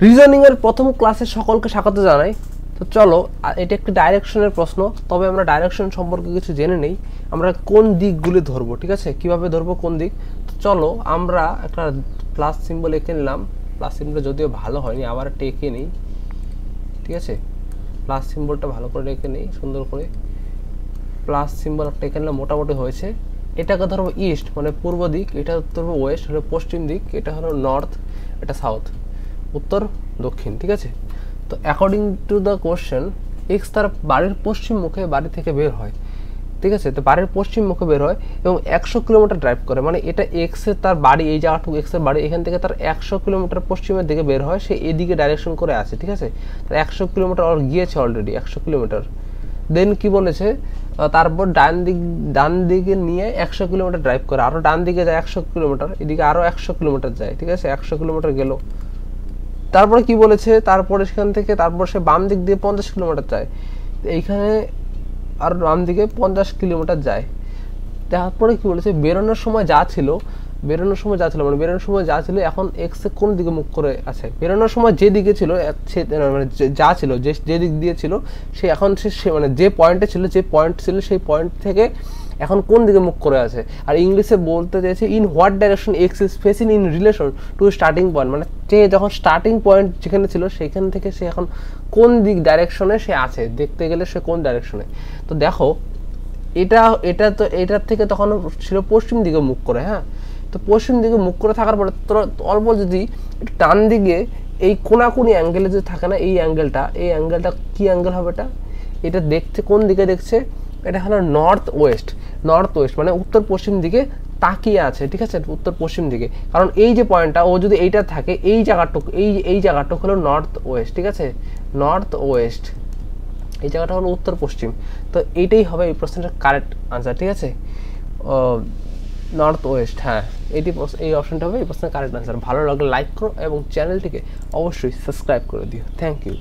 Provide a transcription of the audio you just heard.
Reasoning এর প্রথম ক্লাসে সকলকে স্বাগত জানাই। তো চলো, এটা একটি ডাইরেকশনের প্রশ্ন, তবে আমরা ডাইরেকশন সম্পর্কে কিছু জেনে নেই। আমরা কোন দিকগুলি ধরবো, ঠিক আছে, কিভাবে ধরবো কোন দিক। তো চলো আমরা একটা প্লাস সিম্বল এঁকে নিলাম। প্লাস সিম্বলটা যদিও ভালো হয়নি, আবার একটা এঁকে নিই, ঠিক আছে। প্লাস সিম্বলটা ভালো করে এঁকে নিই, সুন্দর করে প্লাস সিম্বল একটা এঁকে নিলাম, মোটামুটি হয়েছে। এটাকে ধরবো ইস্ট মানে পূর্ব দিক, এটা ধরবো ওয়েস্ট হলো পশ্চিম দিক, এটা হলো নর্থ, এটা সাউথ উত্তর দক্ষিণ, ঠিক আছে। তো according to the question x তার বাড়ির পশ্চিম মুখে বাড়ি থেকে বের হয়, ঠিক আছে। তো বাড়ির পশ্চিম মুখে বের হয় এবং 100 কিলোমিটার ড্রাইভ করে, মানে এটা এক্সের তার বাড়ি, এই জায়গাটুকু এক্সের বাড়ি, এখান থেকে তার 100 কিলোমিটার পশ্চিমের দিকে বের হয়, সে এদিকে ডাইরেকশন করে আছে, ঠিক আছে। তার 100 কিলোমিটার আর গিয়েছে অলরেডি 100 কিলোমিটার। দেন কি বলেছে, তারপর ডান দিকে নিয়ে 100 কিলোমিটার ড্রাইভ করে, আরও ডান দিকে যায় 100 কিলোমিটার, এদিকে আরও 100 কিলোমিটার যায়, ঠিক আছে। 100 কিলোমিটার গেল। তারপরে কি বলেছে, তারপরে সেখান থেকে তারপর সে বাম দিক দিয়ে 50 কিলোমিটার যায়, এইখানে আর বাম দিকে 50 কিলোমিটার যায়। তারপরে কি বলেছে, বেরোনোর সময় যা ছিল মানে বেরোনোর সময় যা ছিল এখন এক্স কোন দিকে মুখ করে আছে, বেরোনোর সময় যে দিকে ছিল মানে যা ছিল যে দিক দিয়ে ছিল সে এখন সে মানে যে পয়েন্ট ছিল সেই পয়েন্ট থেকে এখন কোন দিকে মুখ করে আছে। আর ইংলিশে বলতে চাইছে in what direction x is facing in relation to starting point, মানে সে যখন স্টার্টিং পয়েন্ট যেখানে ছিল সেখান থেকে সে এখন কোন দিক ডাইরেকশনে সে আছে, দেখতে গেলে সে কোন ডাইরেকশনে। তো দেখো এটার থেকে তখন ছিল পশ্চিম দিকে মুখ করে, হ্যাঁ। তো পশ্চিম দিকে মুখ করে থাকার পরে অল্প যদি টান দিকে এই কোনাকুনি অ্যাঙ্গেলে যদি থাকে না, এই অ্যাঙ্গেলটা কি অ্যাঙ্গেল হবে, এটা দেখছে কোন দিকে দেখছে, এটা হলো নর্থ ওয়েস্ট মানে উত্তর পশ্চিম দিকে তাকিয়ে আছে, ঠিক আছে, উত্তর পশ্চিম দিকে। কারণ এই যে পয়েন্টটা ও যদি এইটা থাকে, এই জায়গাটুকু হলো নর্থ ওয়েস্ট, ঠিক আছে, নর্থ ওয়েস্ট, এই জায়গাটা হলো উত্তর পশ্চিম। তো এইটাই হবে এই প্রশ্নটার কারেক্ট আনসার, ঠিক আছে, নর্থ ওয়েস্ট, হ্যাঁ এই অপশনটা হবে এই প্রশ্নের কারেক্ট আনসার। ভালো লাগলে লাইক করো এবং চ্যানেলটিকে অবশ্যই সাবস্ক্রাইব করে দিও। Thank you.